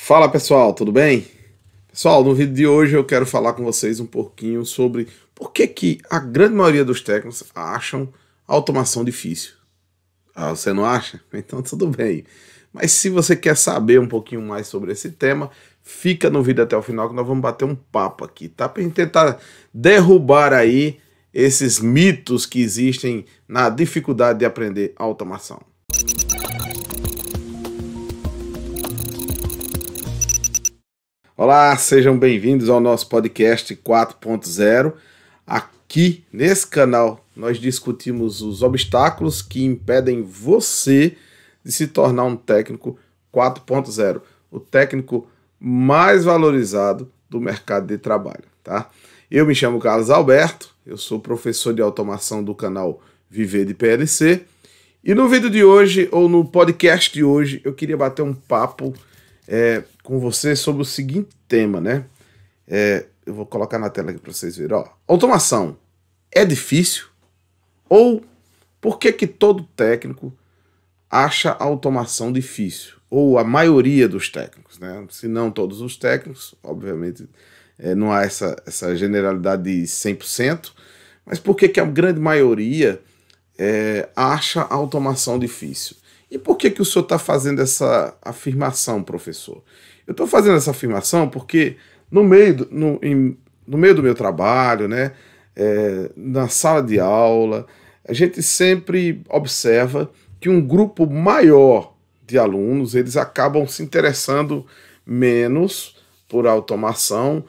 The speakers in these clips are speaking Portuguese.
Fala pessoal, tudo bem? Pessoal, no vídeo de hoje eu quero falar com vocês um pouquinho sobre por que a grande maioria dos técnicos acham a automação difícil. Ah, você não acha? Então tudo bem. Mas se você quer saber um pouquinho mais sobre esse tema, fica no vídeo até o final que nós vamos bater um papo aqui, tá? Pra gente tentar derrubar aí esses mitos que existem na dificuldade de aprender automação. Olá, sejam bem-vindos ao nosso podcast 4.0. Aqui nesse canal nós discutimos os obstáculos que impedem você de se tornar um técnico 4.0, o técnico mais valorizado do mercado de trabalho, tá? Eu me chamo Carlos Alberto, eu sou professor de automação do canal Viver de PLC e no vídeo de hoje, ou no podcast de hoje, eu queria bater um papo com você sobre o seguinte tema, né? Eu vou colocar na tela aqui para vocês verem. Ó, automação é difícil? Ou por que todo técnico acha a automação difícil? Ou a maioria dos técnicos, né? Se não todos os técnicos, obviamente não há essa generalidade de 100%, mas por que a grande maioria acha a automação difícil? E por que o senhor está fazendo essa afirmação, professor? Eu estou fazendo essa afirmação porque no meio do meu trabalho, né, na sala de aula, a gente sempre observa que um grupo maior de alunos, eles acabam se interessando menos por automação,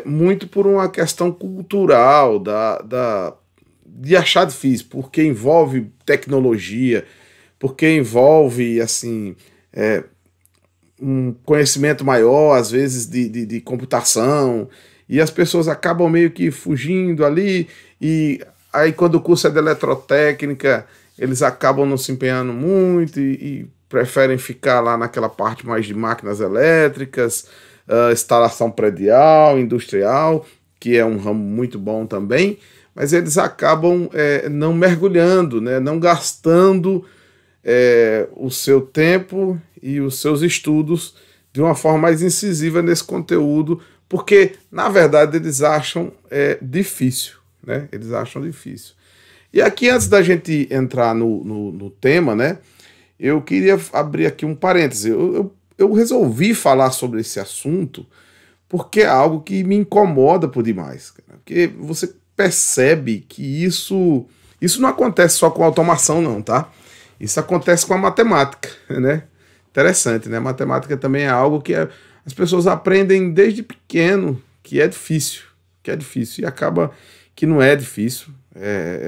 muito por uma questão cultural, de achar difícil, porque envolve tecnologia, porque envolve assim, um conhecimento maior, às vezes, de computação, e as pessoas acabam meio que fugindo ali, e aí quando o curso é de eletrotécnica, eles acabam não se empenhando muito e preferem ficar lá naquela parte mais de máquinas elétricas, instalação predial, industrial, que é um ramo muito bom também, mas eles acabam não mergulhando, né, não gastando o seu tempo e os seus estudos de uma forma mais incisiva nesse conteúdo, porque, na verdade, eles acham difícil, né? Eles acham difícil. E aqui, antes da gente entrar no tema, né, eu queria abrir aqui um parêntese. Eu resolvi falar sobre esse assunto porque é algo que me incomoda por demais, cara. Porque você percebe que isso não acontece só com automação, não, tá? Isso acontece com a matemática, né? Interessante, né? Matemática também é algo que as pessoas aprendem desde pequeno, que é difícil, e acaba que não é difícil.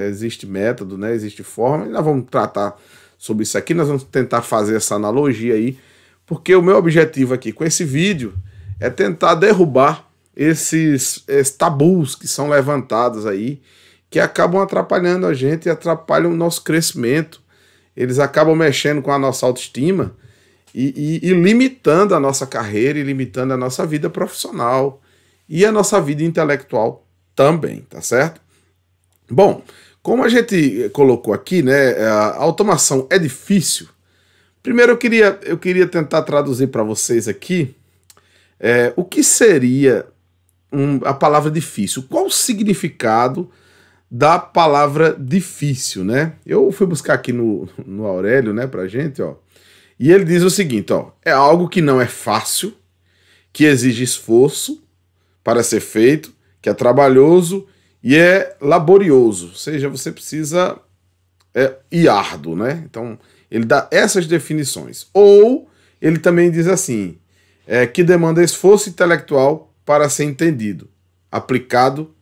Existe método, né? Existe forma, e nós vamos tratar sobre isso aqui, nós vamos tentar fazer essa analogia aí, porque o meu objetivo aqui com esse vídeo é tentar derrubar esses tabus que são levantados aí, que acabam atrapalhando a gente e atrapalham o nosso crescimento. Eles acabam mexendo com a nossa autoestima e limitando a nossa carreira e limitando a nossa vida profissional e a nossa vida intelectual também, tá certo? Bom, como a gente colocou aqui, né, a automação é difícil. Primeiro eu queria tentar traduzir para vocês aqui o que seria a palavra difícil. Qual o significado da palavra difícil, né? Eu fui buscar aqui no Aurélio, né, pra gente, ó. E ele diz o seguinte, ó: é algo que não é fácil, que exige esforço para ser feito, que é trabalhoso e é laborioso. Ou seja, você precisa ir árduo, né? Então, ele dá essas definições. Ou ele também diz assim, que demanda esforço intelectual para ser entendido, aplicado,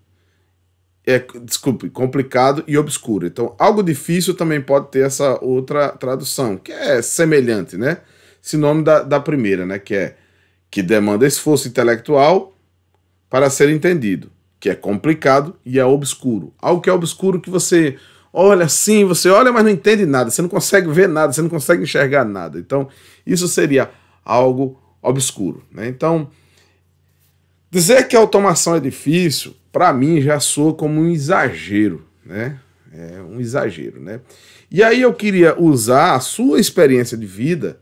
complicado e obscuro. Então, algo difícil também pode ter essa outra tradução, que é semelhante, né? Sinônimo da primeira, né? Que demanda esforço intelectual para ser entendido, que é complicado e é obscuro. Algo que é obscuro que você olha assim, você olha, mas não entende nada, você não consegue ver nada, você não consegue enxergar nada. Então, isso seria algo obscuro, né? Então, dizer que a automação é difícil, para mim, já soa como um exagero, né? É um exagero, né? E aí eu queria usar a sua experiência de vida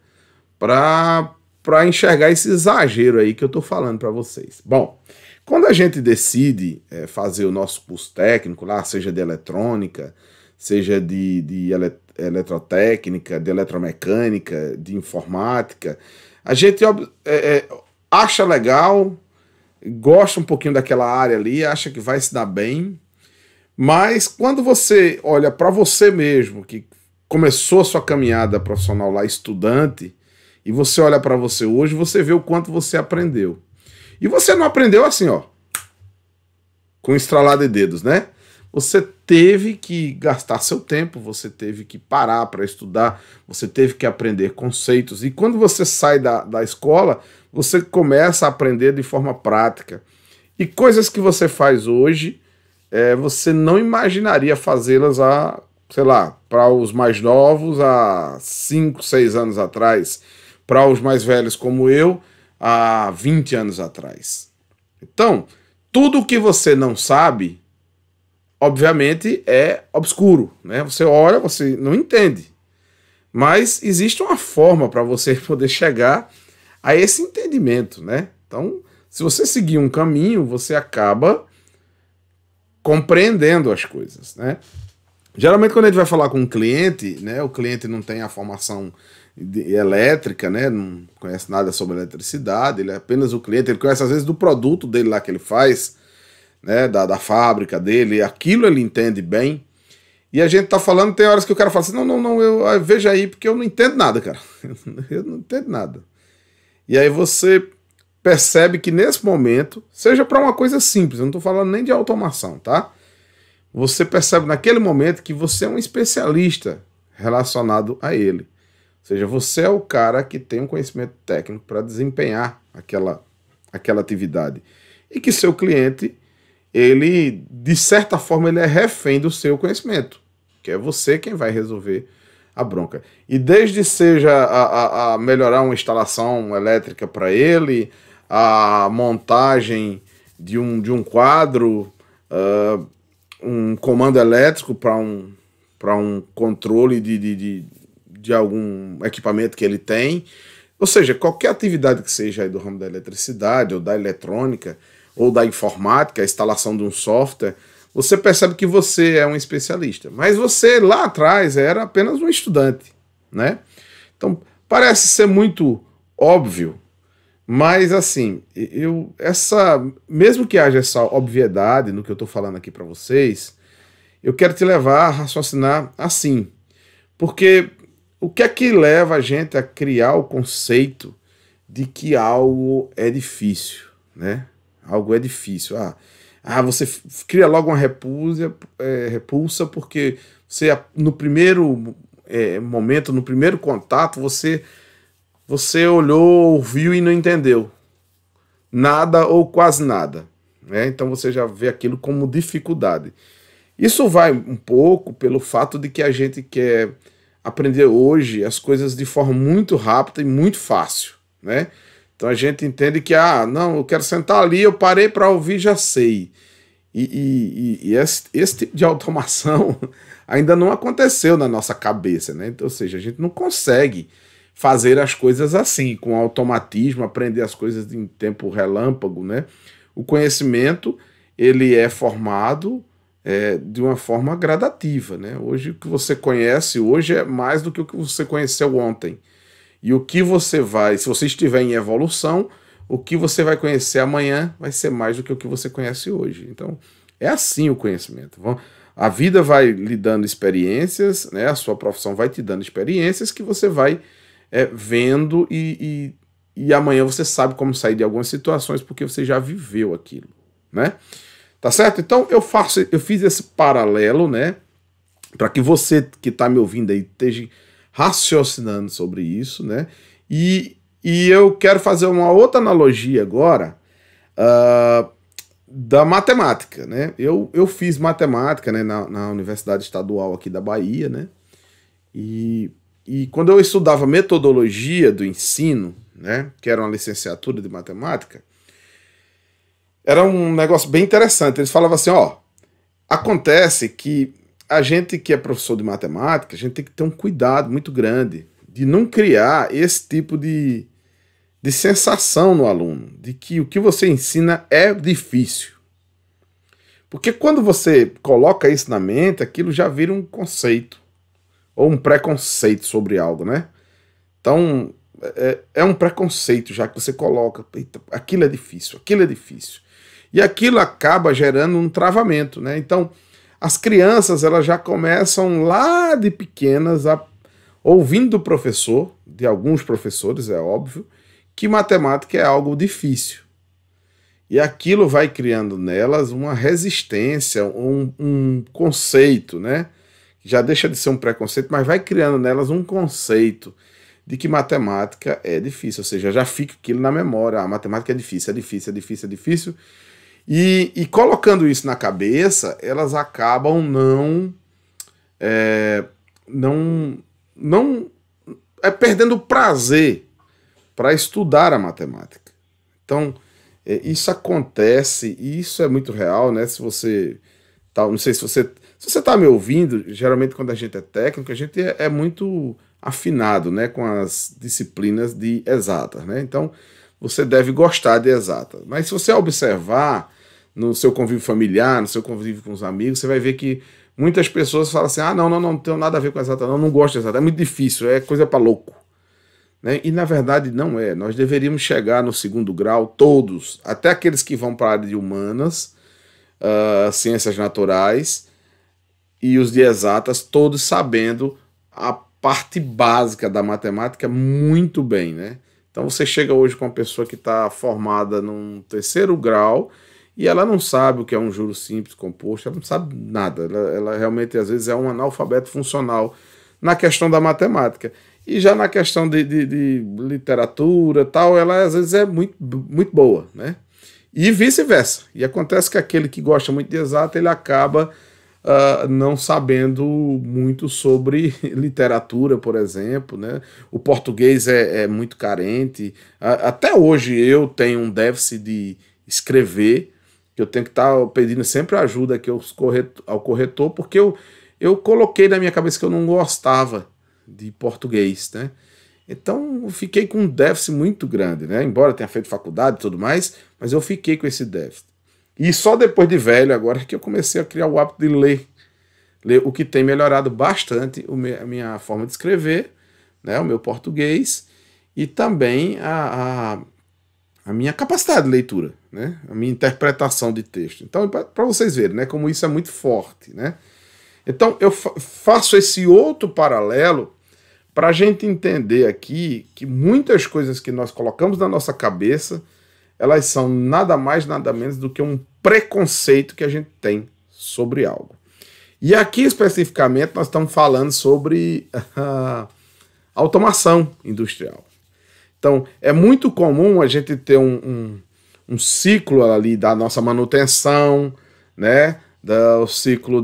para para enxergar esse exagero aí que eu estou falando para vocês. Bom, quando a gente decide fazer o nosso curso técnico lá, seja de eletrônica, seja de eletrotécnica, de eletromecânica, de informática, a gente acha legal, gosta um pouquinho daquela área ali, acha que vai se dar bem, mas quando você olha para você mesmo, que começou a sua caminhada profissional lá, estudante, e você olha para você hoje, você vê o quanto você aprendeu. E você não aprendeu assim, ó, com estralar de dedos, né? Você teve que gastar seu tempo, você teve que parar para estudar, você teve que aprender conceitos. E quando você sai da escola, você começa a aprender de forma prática. E coisas que você faz hoje, você não imaginaria fazê-las sei lá, para os mais novos há 5, 6 anos atrás, para os mais velhos como eu, há 20 anos atrás. Então, tudo que você não sabe, obviamente, é obscuro, né? Você olha, você não entende. Mas existe uma forma para você poder chegar a esse entendimento, né? Então, se você seguir um caminho, você acaba compreendendo as coisas, né? Geralmente, quando a gente vai falar com um cliente, né, o cliente não tem a formação elétrica, né, não conhece nada sobre eletricidade, ele é apenas o cliente, ele conhece às vezes do produto dele lá que ele faz, né, da fábrica dele, aquilo ele entende bem. E a gente tá falando, tem horas que o cara fala assim, não, veja aí, porque eu não entendo nada, cara. Eu não entendo nada. E aí você percebe que nesse momento, seja para uma coisa simples, eu não tô falando nem de automação, tá? Você percebe naquele momento que você é um especialista relacionado a ele. Ou seja, você é o cara que tem um conhecimento técnico para desempenhar aquela atividade. E que seu cliente, ele, de certa forma, ele é refém do seu conhecimento, que é você quem vai resolver a bronca. E desde seja a melhorar uma instalação elétrica para ele, a montagem de um quadro, um comando elétrico para um controle de algum equipamento que ele tem. Ou seja, qualquer atividade que seja aí do ramo da eletricidade, ou da eletrônica, ou da informática, a instalação de um software, você percebe que você é um especialista. Mas você, lá atrás, era apenas um estudante, né? Então, parece ser muito óbvio, mas assim, mesmo que haja essa obviedade no que eu estou falando aqui para vocês, eu quero te levar a raciocinar assim. Porque o que é que leva a gente a criar o conceito de que algo é difícil, né? Algo é difícil. Você cria logo uma repulsa porque você, no primeiro momento, no primeiro contato, você olhou, ouviu e não entendeu nada ou quase nada, né? Então você já vê aquilo como dificuldade. Isso vai um pouco pelo fato de que a gente quer aprender hoje as coisas de forma muito rápida e muito fácil, né? Então a gente entende que, não, eu quero sentar ali, eu parei para ouvir, já sei. E esse tipo de automação ainda não aconteceu na nossa cabeça, né? Então, ou seja, a gente não consegue fazer as coisas assim, com automatismo, aprender as coisas em tempo relâmpago, né? O conhecimento, ele é formado de uma forma gradativa, né? Hoje, o que você conhece hoje é mais do que o que você conheceu ontem. E o que você se você estiver em evolução, o que você vai conhecer amanhã vai ser mais do que o que você conhece hoje. Então, é assim o conhecimento. A vida vai lhe dando experiências, né? A sua profissão vai te dando experiências que você vai vendo e amanhã você sabe como sair de algumas situações porque você já viveu aquilo, né? Tá certo? Então eu fiz esse paralelo, né? Para que você que está me ouvindo aí esteja raciocinando sobre isso, né? E eu quero fazer uma outra analogia agora da matemática, né? Eu fiz matemática, né, na Universidade Estadual aqui da Bahia, né? E quando eu estudava metodologia do ensino, né, que era uma licenciatura de matemática, era um negócio bem interessante. Eles falavam assim, acontece que a gente que é professor de matemática, a gente tem que ter um cuidado muito grande de não criar esse tipo de de sensação no aluno, de que o que você ensina é difícil. Porque quando você coloca isso na mente, aquilo já vira um conceito, ou um preconceito sobre algo, né? Então, é um preconceito já que você coloca, eita, aquilo é difícil, aquilo é difícil. E aquilo acaba gerando um travamento, né? Então, as crianças, elas já começam lá de pequenas ouvindo do professor, de alguns professores, é óbvio, que matemática é algo difícil. E aquilo vai criando nelas uma resistência, um conceito, né? Já deixa de ser um preconceito, mas vai criando nelas um conceito de que matemática é difícil, ou seja, já fica aquilo na memória, a matemática é difícil, é difícil, é difícil, é difícil, e colocando isso na cabeça, elas acabam não perdendo o prazer para estudar a matemática. Então, isso acontece, e isso é muito real, né? Se você tá, não sei se você está me ouvindo, geralmente quando a gente é técnico, a gente é muito afinado, né, com as disciplinas de exatas, né? Então, você deve gostar de exatas. Mas se você observar no seu convívio familiar, no seu convívio com os amigos, você vai ver que muitas pessoas falam assim: ah, não tenho nada a ver com exatas, não gosto de exatas, é muito difícil, é coisa para louco. Né? E na verdade não é. Nós deveríamos chegar no segundo grau, todos, até aqueles que vão para a área de humanas, ciências naturais e os de exatas, todos sabendo a parte básica da matemática muito bem, né? Então você chega hoje com uma pessoa que está formada num terceiro grau e ela não sabe o que é um juro simples composto, ela não sabe nada, ela realmente às vezes é um analfabeto funcional na questão da matemática. E já na questão de literatura tal, ela às vezes é muito, muito boa, né? E vice-versa. E acontece que aquele que gosta muito de exato, ele acaba não sabendo muito sobre literatura, por exemplo, né? O português é muito carente. Até hoje eu tenho um déficit de escrever, que eu tenho que estar pedindo sempre ajuda aqui ao corretor, porque eu coloquei na minha cabeça que eu não gostava de português, né? Então eu fiquei com um déficit muito grande, né? Embora tenha feito faculdade e tudo mais, mas eu fiquei com esse déficit. E só depois de velho agora que eu comecei a criar o hábito de ler, o que tem melhorado bastante a minha forma de escrever, né? O meu português e também a minha capacidade de leitura, né? A minha interpretação de texto. Então, para vocês verem, né, como isso é muito forte, né? Então eu faço esse outro paralelo para a gente entender aqui que muitas coisas que nós colocamos na nossa cabeça, elas são nada mais, nada menos do que um preconceito que a gente tem sobre algo. E aqui, especificamente, nós estamos falando sobre automação industrial. Então, é muito comum a gente ter um ciclo ali da nossa manutenção, né? O ciclo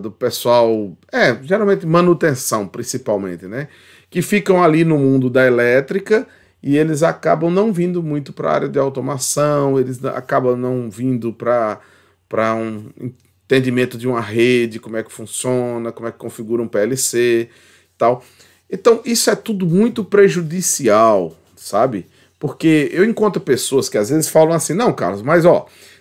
do pessoal, geralmente manutenção principalmente, né? Que ficam ali no mundo da elétrica e eles acabam não vindo muito para a área de automação, eles acabam não vindo para um entendimento de uma rede, como é que funciona, como é que configura um PLC e tal. Então isso é tudo muito prejudicial, sabe? Porque eu encontro pessoas que às vezes falam assim: não, Carlos, mas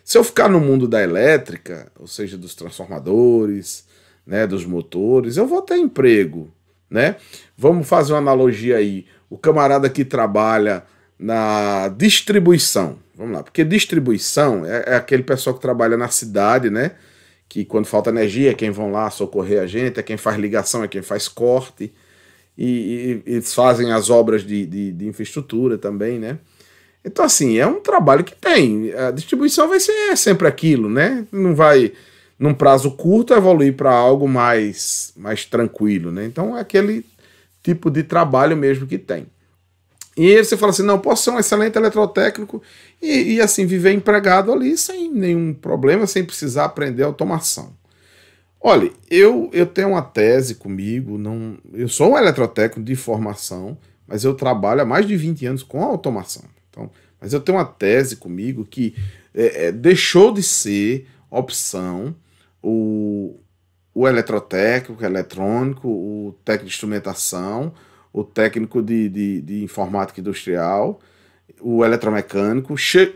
se eu ficar no mundo da elétrica, ou seja, dos transformadores, né, dos motores, eu vou ter emprego, né? Vamos fazer uma analogia aí. O camarada que trabalha na distribuição, vamos lá, porque distribuição é aquele pessoal que trabalha na cidade, né? Que quando falta energia é quem vão lá socorrer a gente, é quem faz ligação, é quem faz corte, e eles fazem as obras de infraestrutura também, né? Então, assim, é um trabalho que tem. A distribuição vai ser sempre aquilo, né? Não vai, num prazo curto, evoluir para algo mais tranquilo, né? Então, é aquele tipo de trabalho mesmo que tem. E aí você fala assim: não, posso ser um excelente eletrotécnico e assim, viver empregado ali sem nenhum problema, sem precisar aprender automação. Olha, eu tenho uma tese comigo, eu sou um eletrotécnico de formação, mas eu trabalho há mais de 20 anos com automação. Então, mas eu tenho uma tese comigo que deixou de ser opção o eletrotécnico, o eletrônico, o técnico de instrumentação, o técnico de informática industrial, o eletromecânico,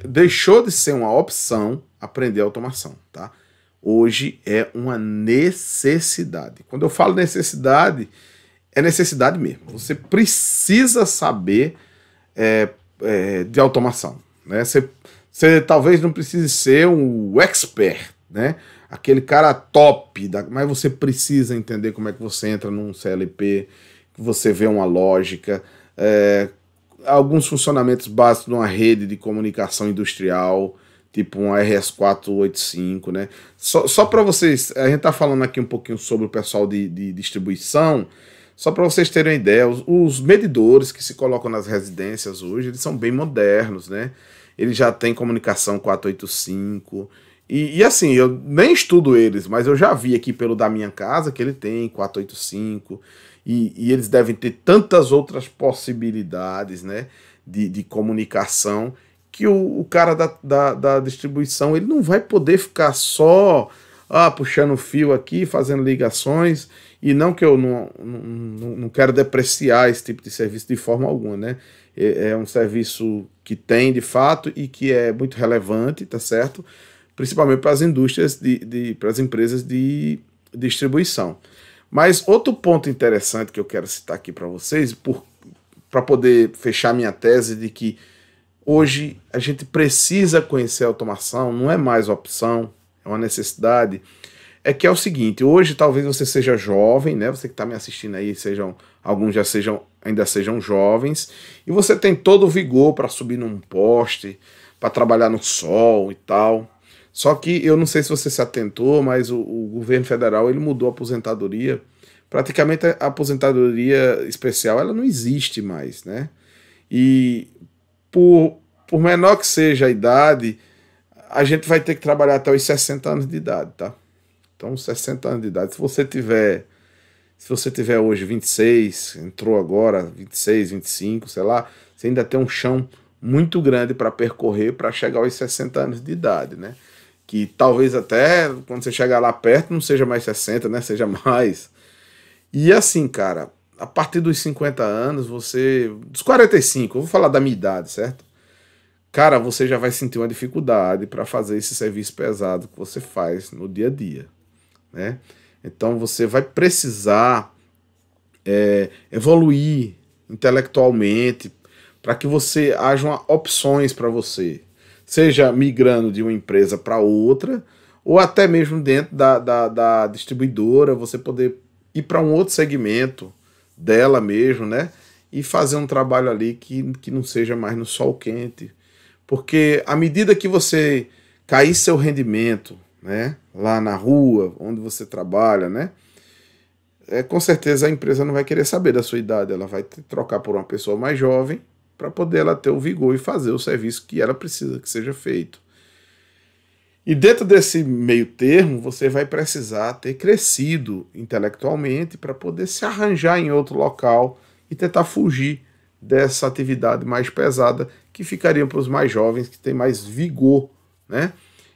deixou de ser uma opção aprender automação, tá? Hoje é uma necessidade. Quando eu falo necessidade, é necessidade mesmo. Você precisa saber de automação, né? Você talvez não precise ser um expert, né? Aquele cara top, mas você precisa entender como é que você entra num CLP, que você vê uma lógica, alguns funcionamentos básicos de uma rede de comunicação industrial, tipo um RS485, né? Só para vocês, a gente tá falando aqui um pouquinho sobre o pessoal de distribuição, só para vocês terem uma ideia, os medidores que se colocam nas residências hoje, eles são bem modernos, né? Eles já têm comunicação 485, e assim, eu nem estudo eles, mas eu já vi aqui pelo da minha casa que ele tem 485, e eles devem ter tantas outras possibilidades, né, de comunicação, que o cara da distribuição ele não vai poder ficar só puxando fio aqui, fazendo ligações, e não que eu não quero depreciar esse tipo de serviço de forma alguma, né? É um serviço que tem de fato e que é muito relevante, tá certo? Principalmente para as indústrias, para as empresas de distribuição. Mas outro ponto interessante que eu quero citar aqui para vocês, para poder fechar minha tese de que hoje a gente precisa conhecer a automação, não é mais opção, é uma necessidade, é que é o seguinte, hoje talvez você seja jovem, né? Você que está me assistindo aí, alguns ainda sejam jovens, e você tem todo o vigor para subir num poste, para trabalhar no sol e tal. Só que eu não sei se você se atentou, mas o governo federal ele mudou a aposentadoria. Praticamente a aposentadoria especial ela não existe mais, né? E por menor que seja a idade, a gente vai ter que trabalhar até os 60 anos de idade, tá? Então, 60 anos de idade. Se você tiver hoje 26, entrou agora 26, 25, sei lá, você ainda tem um chão muito grande para percorrer para chegar aos 60 anos de idade, né? Que talvez até quando você chegar lá perto não seja mais 60, né? Seja mais. E assim, cara, a partir dos 50 anos, dos 45, eu vou falar da minha idade, certo? Cara, você já vai sentir uma dificuldade para fazer esse serviço pesado que você faz no dia a dia, né? Então você vai precisar evoluir intelectualmente para que você haja opções para você, seja migrando de uma empresa para outra, ou até mesmo dentro da distribuidora, você poder ir para um outro segmento dela mesmo, né? E fazer um trabalho ali que não seja mais no sol quente. Porque à medida que você cair seu rendimento, né, lá na rua, onde você trabalha, né, com certeza a empresa não vai querer saber da sua idade, ela vai te trocar por uma pessoa mais jovem para poder ela ter o vigor e fazer o serviço que ela precisa que seja feito. E dentro desse meio termo, você vai precisar ter crescido intelectualmente para poder se arranjar em outro local e tentar fugir dessa atividade mais pesada que ficaria para os mais jovens, que têm mais vigor, né?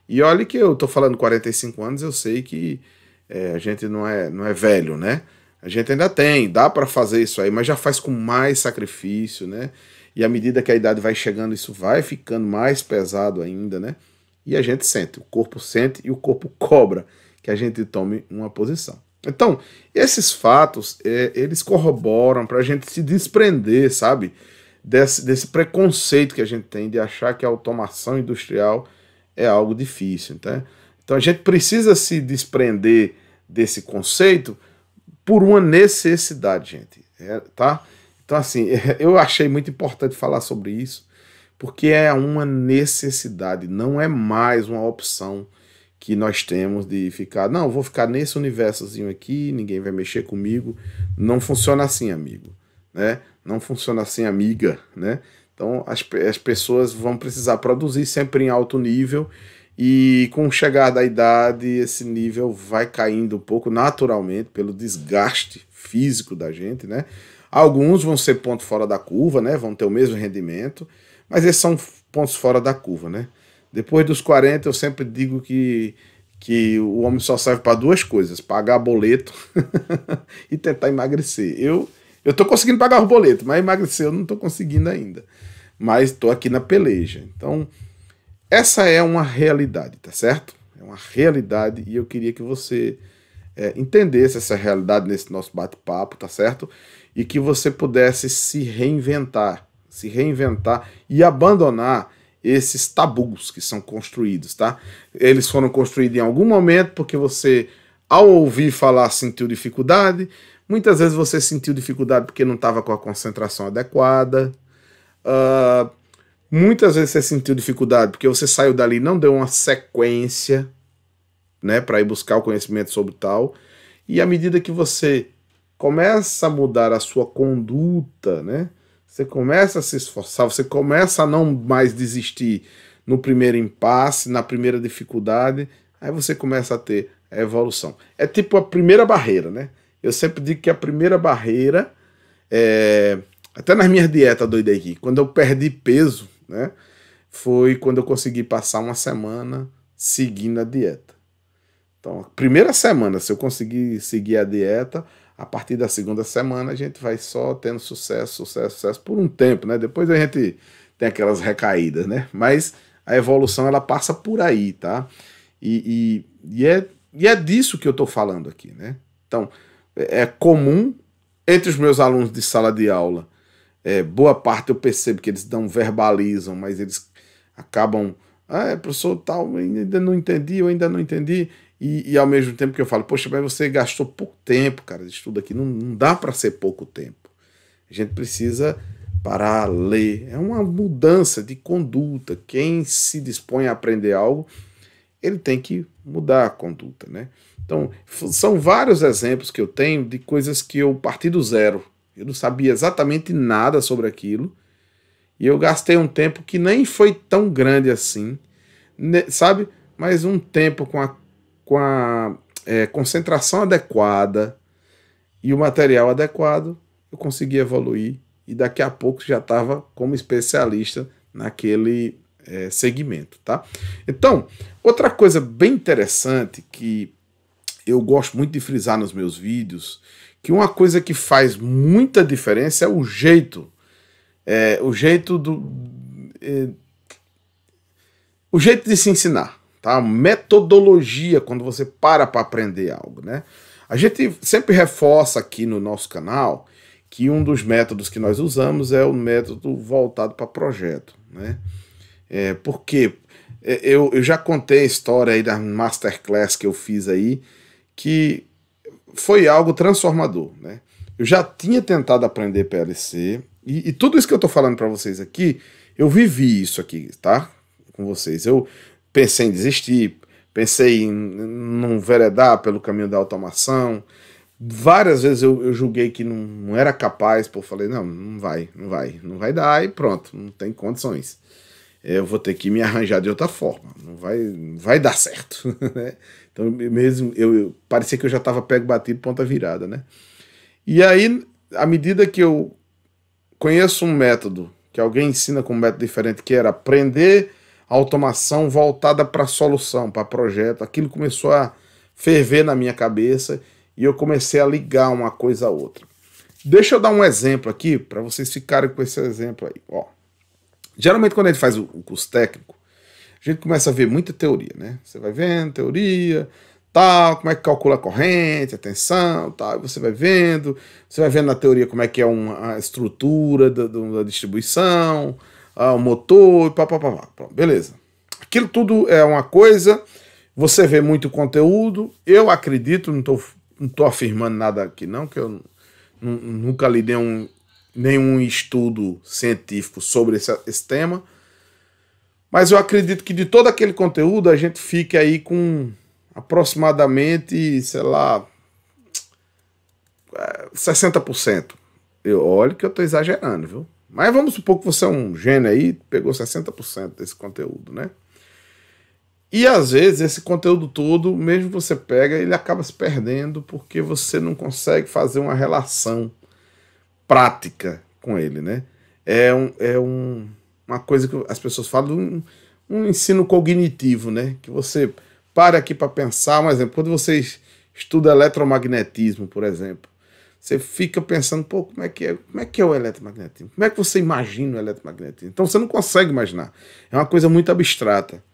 E olha que eu estou falando 45 anos, eu sei que a gente não é velho, né? A gente ainda dá para fazer isso aí, mas já faz com mais sacrifício, né? E à medida que a idade vai chegando, isso vai ficando mais pesado ainda, né? E a gente sente, o corpo sente e o corpo cobra que a gente tome uma posição. Então, esses fatos, eles corroboram para a gente se desprender, sabe? Desse preconceito que a gente tem de achar que a automação industrial é algo difícil, tá? Então a gente precisa se desprender desse conceito por uma necessidade, gente, tá? Então assim, eu achei muito importante falar sobre isso, porque é uma necessidade, não é mais uma opção que nós temos de ficar, não, vou ficar nesse universozinho aqui, ninguém vai mexer comigo. Não funciona assim, amigo, né? Não funciona assim, amiga, né? Então as pessoas vão precisar produzir sempre em alto nível e com o chegar da idade esse nível vai caindo um pouco naturalmente pelo desgaste físico da gente, né? Alguns vão ser ponto fora da curva, né? Vão ter o mesmo rendimento, mas esses são pontos fora da curva, né? Depois dos 40 eu sempre digo que o homem só serve para duas coisas, pagar boleto e tentar emagrecer. Eu tô conseguindo pagar o boleto, mas emagrecer eu não tô conseguindo ainda. mas estou aqui na peleja. Então, essa é uma realidade, tá certo? É uma realidade e eu queria que você entendesse essa realidade nesse nosso bate-papo, tá certo? E que você pudesse se reinventar e abandonar esses tabus que são construídos, tá? Eles foram construídos em algum momento porque você, ao ouvir falar, sentiu dificuldade. Muitas vezes você sentiu dificuldade porque não estava com a concentração adequada. Muitas vezes você sentiu dificuldade porque você saiu dali e não deu uma sequência, né, para ir buscar o conhecimento sobre tal. E à medida que você começa a mudar a sua conduta, né, você começa a se esforçar, você começa a não mais desistir no primeiro impasse, na primeira dificuldade, aí você começa a ter a evolução. É tipo a primeira barreira, né? Eu sempre digo que a primeira barreira, até nas minhas dietas doidas aqui, quando eu perdi peso, né, foi quando eu consegui passar uma semana seguindo a dieta. Então, a primeira semana, se eu conseguir seguir a dieta, a partir da segunda semana a gente vai só tendo sucesso por um tempo, né? Depois a gente tem aquelas recaídas, né? Mas a evolução, ela passa por aí, tá? E é disso que eu tô falando aqui, né? Então, é comum entre os meus alunos de sala de aula, boa parte eu percebo que eles não verbalizam, mas eles acabam, professor tal, eu ainda não entendi, e ao mesmo tempo que eu falo, poxa, mas você gastou pouco tempo, cara, de estudo aqui, não dá para ser pouco tempo. A gente precisa parar, ler, é uma mudança de conduta. Quem se dispõe a aprender algo, ele tem que mudar a conduta, né? Então, são vários exemplos que eu tenho de coisas que eu parti do zero. Eu não sabia exatamente nada sobre aquilo, e eu gastei um tempo que nem foi tão grande assim, sabe? Mas um tempo com a concentração adequada e o material adequado, eu consegui evoluir e daqui a pouco já estava como especialista naquele segmento, tá? Então, outra coisa bem interessante que eu gosto muito de frisar nos meus vídeos, que uma coisa que faz muita diferença é o jeito de se ensinar. Tá? Metodologia, quando você para aprender algo, né? A gente sempre reforça aqui no nosso canal que um dos métodos que nós usamos é o método voltado para projeto, né? Porque eu já contei a história aí da masterclass que eu fiz aí, que foi algo transformador, né? Eu já tinha tentado aprender PLC e tudo isso que eu tô falando para vocês aqui, eu vivi isso aqui, tá? Com vocês. Eu pensei em desistir, pensei em não enveredar pelo caminho da automação. Várias vezes eu julguei que não era capaz, pô, falei, não vai dar e pronto, não tem condições. Eu vou ter que me arranjar de outra forma, não vai dar certo, né? Então mesmo, parecia que eu já estava pego, batido, ponta virada, né? E aí, à medida que eu conheço um método, que alguém ensina com um método diferente, que era aprender automação voltada para solução, para projeto, aquilo começou a ferver na minha cabeça e eu comecei a ligar uma coisa a outra. Deixa eu dar um exemplo aqui, para vocês ficarem com esse exemplo aí. Ó, geralmente quando a gente faz o curso técnico, a gente começa a ver muita teoria, né? Você vai vendo teoria, tal, como é que calcula a corrente, a tensão, tal, você vai vendo na teoria como é que é a estrutura da distribuição, o motor, pronto, beleza. Aquilo tudo é uma coisa, você vê muito conteúdo, eu acredito, não tô afirmando nada aqui não, que eu nunca li nenhum estudo científico sobre esse tema, mas eu acredito que de todo aquele conteúdo a gente fica aí com aproximadamente, sei lá, 60%. Olha que eu tô exagerando, viu? Mas vamos supor que você é um gênio aí, pegou 60% desse conteúdo, né? E às vezes esse conteúdo todo, mesmo que você pega, ele acaba se perdendo porque você não consegue fazer uma relação prática com ele, né? Uma coisa que as pessoas falam, um ensino cognitivo, né? Que você para aqui para pensar, um exemplo, quando você estuda eletromagnetismo, por exemplo, você fica pensando, pô, como é que é o eletromagnetismo? Como é que você imagina o eletromagnetismo? Então você não consegue imaginar. É uma coisa muito abstrata.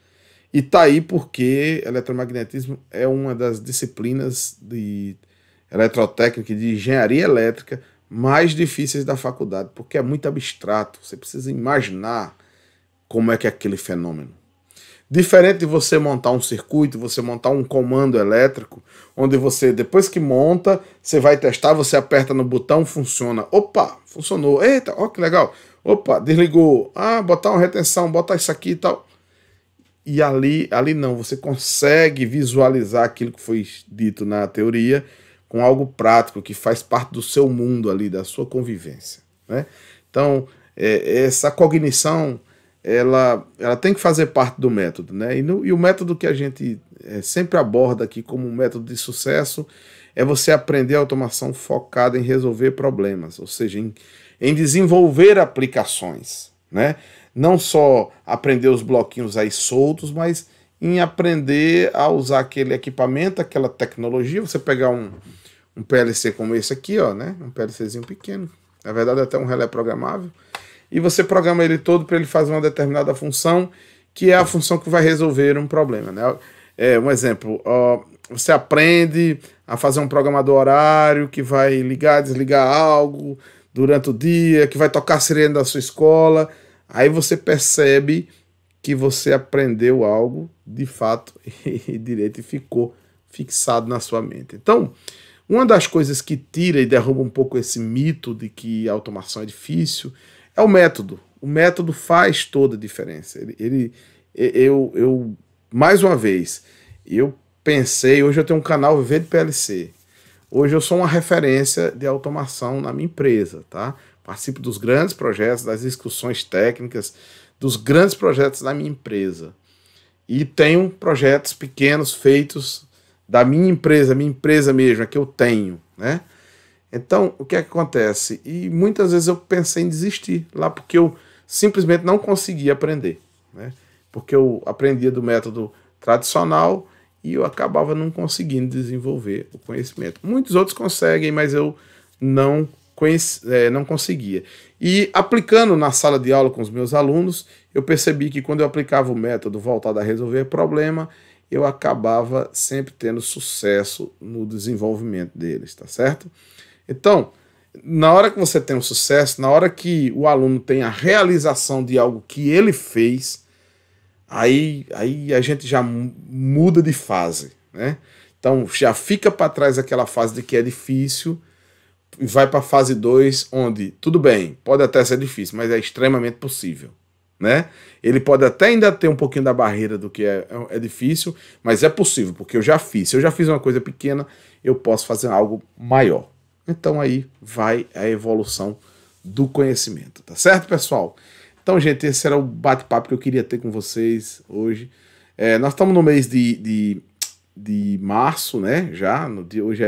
E tá aí porque eletromagnetismo é uma das disciplinas de eletrotécnica e de engenharia elétrica mais difíceis da faculdade, porque é muito abstrato. Você precisa imaginar como é que é aquele fenômeno. Diferente de você montar um circuito, você montar um comando elétrico, onde você, depois que monta, você vai testar, você aperta no botão, funciona. Opa, funcionou. Eita, ó que legal. Opa, desligou. Ah, botar uma retenção, botar isso aqui e tal. E ali não, você consegue visualizar aquilo que foi dito na teoria com algo prático, que faz parte do seu mundo ali, da sua convivência, né? Então, essa cognição, ela tem que fazer parte do método, né? E o método que a gente sempre aborda aqui como um método de sucesso é você aprender a automação focada em resolver problemas, ou seja, em desenvolver aplicações, né? Não só aprender os bloquinhos aí soltos, mas em aprender a usar aquele equipamento, aquela tecnologia. Você pegar um PLC como esse aqui, ó, né? Um PLCzinho pequeno, na verdade até um relé programável, e você programa ele todo para ele fazer uma determinada função, que é a função que vai resolver um problema, né? Um exemplo, ó, você aprende a fazer um programador horário que vai ligar, desligar algo durante o dia, que vai tocar a sirene da sua escola. Aí você percebe que você aprendeu algo de fato e direito e ficou fixado na sua mente. Então, uma das coisas que tira e derruba um pouco esse mito de que a automação é difícil é o método. O método faz toda a diferença. Mais uma vez, eu pensei, hoje eu tenho um canal Viver de PLC. Hoje eu sou uma referência de automação na minha empresa, tá? Participo dos grandes projetos, das discussões técnicas, dos grandes projetos da minha empresa. E tenho projetos pequenos feitos da minha empresa mesmo, é que eu tenho, né? Então, o que é que acontece? E muitas vezes eu pensei em desistir lá, porque eu simplesmente não conseguia aprender, né? Porque eu aprendia do método tradicional e eu acabava não conseguindo desenvolver o conhecimento. Muitos outros conseguem, mas eu não conseguia. E aplicando na sala de aula com os meus alunos, eu percebi que quando eu aplicava o método voltado a resolver problema, eu acabava sempre tendo sucesso no desenvolvimento deles, tá certo? Então, na hora que você tem um sucesso, na hora que o aluno tem a realização de algo que ele fez, aí a gente já muda de fase, né? Então, já fica para trás aquela fase de que é difícil e vai para a fase 2, onde, tudo bem, pode até ser difícil, mas é extremamente possível, né? Ele pode até ainda ter um pouquinho da barreira do que é difícil, mas é possível, porque eu já fiz. Se eu já fiz uma coisa pequena, eu posso fazer algo maior. Então aí vai a evolução do conhecimento, tá certo, pessoal? Então, gente, esse era o bate-papo que eu queria ter com vocês hoje. Nós estamos no mês de março, né? Já, hoje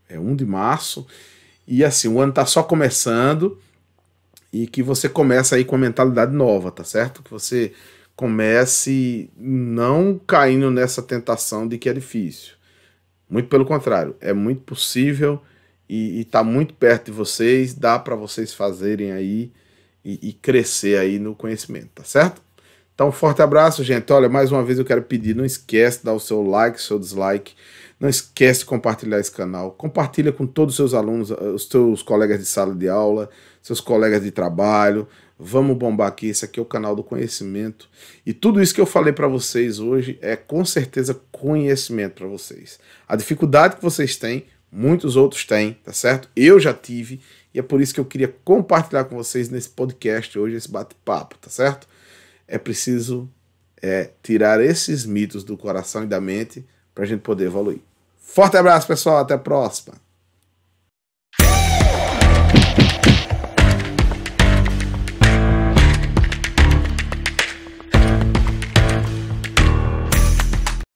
é 1 de março. E assim, o ano está só começando e que você comece aí com a mentalidade nova, tá certo? Que você comece não caindo nessa tentação de que é difícil. Muito pelo contrário, é muito possível e está muito perto de vocês, dá para vocês fazerem aí e crescer aí no conhecimento, tá certo? Então, um forte abraço, gente. Olha, mais uma vez eu quero pedir, não esquece de dar o seu like, seu dislike, não esquece de compartilhar esse canal, compartilha com todos os seus alunos, os seus colegas de sala de aula, seus colegas de trabalho. Vamos bombar aqui, esse aqui é o canal do conhecimento. E tudo isso que eu falei para vocês hoje é com certeza conhecimento para vocês. A dificuldade que vocês têm, muitos outros têm, tá certo? Eu já tive, e é por isso que eu queria compartilhar com vocês nesse podcast hoje, esse bate-papo, tá certo? É preciso tirar esses mitos do coração e da mente para a gente poder evoluir. Forte abraço, pessoal, até a próxima!